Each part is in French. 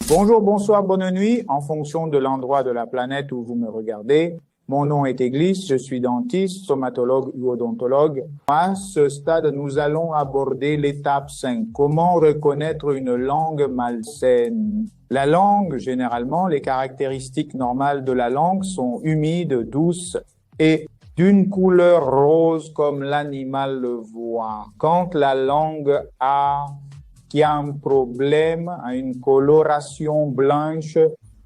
Bonjour, bonsoir, bonne nuit, en fonction de l'endroit de la planète où vous me regardez. Mon nom est Église, je suis dentiste, stomatologue ou odontologue. À ce stade, nous allons aborder l'étape 5. Comment reconnaître une langue malsaine? La langue, généralement, les caractéristiques normales de la langue sont humides, douces et d'une couleur rose comme l'animal le voit. Quand la langue qui a un problème, a une coloration blanche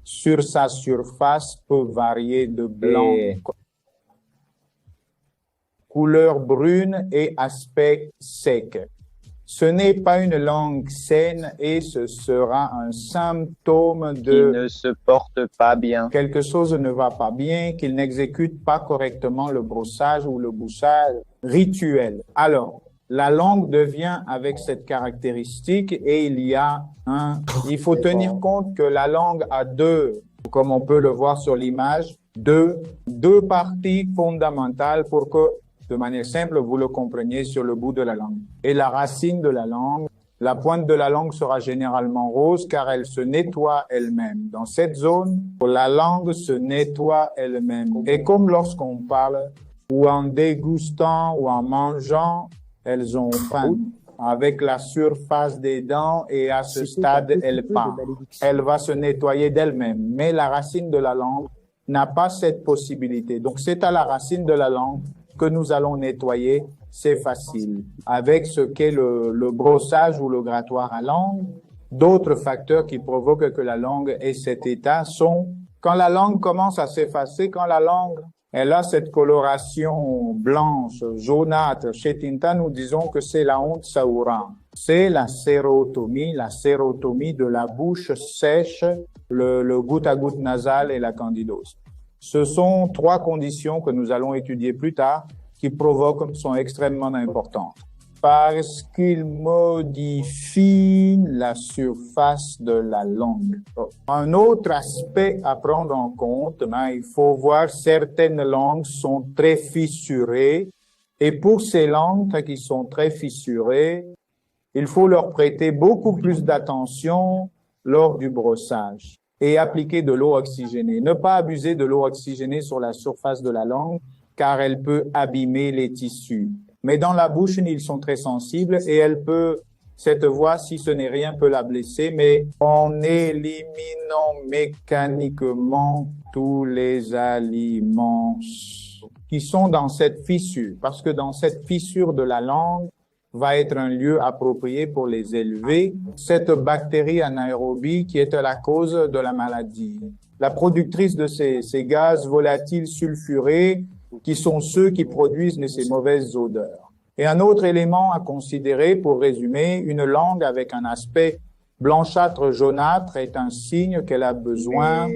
sur sa surface peut varier de blanc, couleur brune et aspect sec. Ce n'est pas une langue saine et ce sera un symptôme qui de ne se porte pas bien. quelque chose ne va pas bien, qu'il n'exécute pas correctement le brossage ou le bouchage rituel. Alors, la langue devient avec cette caractéristique et il faut tenir compte que la langue a comme on peut le voir sur l'image, deux parties fondamentales pour que, de manière simple, vous le compreniez sur le bout de la langue. Et la racine de la langue, la pointe de la langue sera généralement rose car elle se nettoie elle-même. Dans cette zone, la langue se nettoie elle-même. Et comme lorsqu'on parle, ou en dégustant, ou en mangeant, elles ont faim avec la surface des dents et à ce stade, elle part. Elle va se nettoyer d'elle-même. Mais la racine de la langue n'a pas cette possibilité. Donc, c'est à la racine de la langue que nous allons nettoyer. C'est facile. Avec ce qu'est le brossage ou le grattoir à langue, d'autres facteurs qui provoquent que la langue ait cet état sont quand la langue commence à s'effacer, quand la langue elle a cette coloration blanche, jaunâtre. Chez Tinta, nous disons que c'est la honte saoura. C'est la sérotomie de la bouche sèche, le goutte à goutte nasal et la candidose. Ce sont trois conditions que nous allons étudier plus tard qui sont extrêmement importantes parce qu'ils modifient la surface de la langue. Un autre aspect à prendre en compte, il faut voir certaines langues sont très fissurées et pour ces langues qui sont très fissurées, il faut leur prêter beaucoup plus d'attention lors du brossage et appliquer de l'eau oxygénée. Ne pas abuser de l'eau oxygénée sur la surface de la langue car elle peut abîmer les tissus. Mais dans la bouche, ils sont très sensibles et cette voix, si ce n'est rien, peut la blesser, mais en éliminant mécaniquement tous les aliments qui sont dans cette fissure, parce que dans cette fissure de la langue va être un lieu approprié pour les élever, cette bactérie anaérobie qui est la cause de la maladie. La productrice de ces gaz volatiles sulfurés qui sont ceux qui produisent ces mauvaises odeurs. Et un autre élément à considérer, pour résumer, une langue avec un aspect blanchâtre jaunâtre est un signe qu'elle a besoin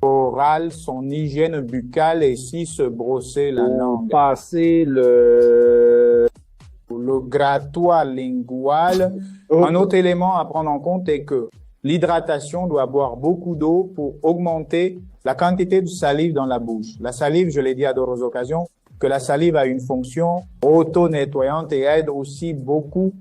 oral, son hygiène buccale et si se brosser la langue. Passer le grattoir lingual. Un autre élément à prendre en compte est que l'hydratation doit boire beaucoup d'eau pour augmenter la quantité de salive dans la bouche. La salive, je l'ai dit à d'autres occasions, que la salive a une fonction auto-nettoyante et aide aussi beaucoup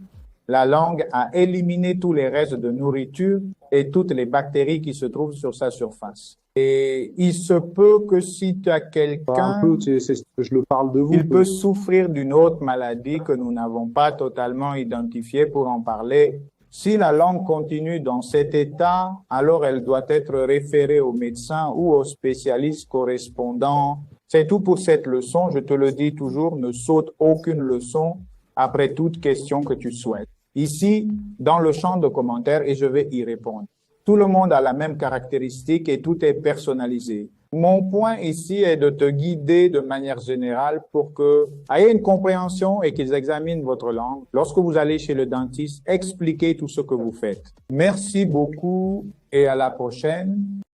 la langue à éliminer tous les restes de nourriture et toutes les bactéries qui se trouvent sur sa surface. Et il se peut que si tu as quelqu'un, je le parle de vous. Il peut souffrir d'une autre maladie que nous n'avons pas totalement identifiée pour en parler. Si la langue continue dans cet état, alors elle doit être référée au médecin ou au spécialiste correspondant. C'est tout pour cette leçon. Je te le dis toujours, ne saute aucune leçon après toute question que tu souhaites. Ici, dans le champ de commentaires, et je vais y répondre. Tout le monde a la même caractéristique et tout est personnalisé. Mon point ici est de te guider de manière générale pour que ayez une compréhension et qu'ils examinent votre langue. Lorsque vous allez chez le dentiste, expliquez tout ce que vous faites. Merci beaucoup et à la prochaine.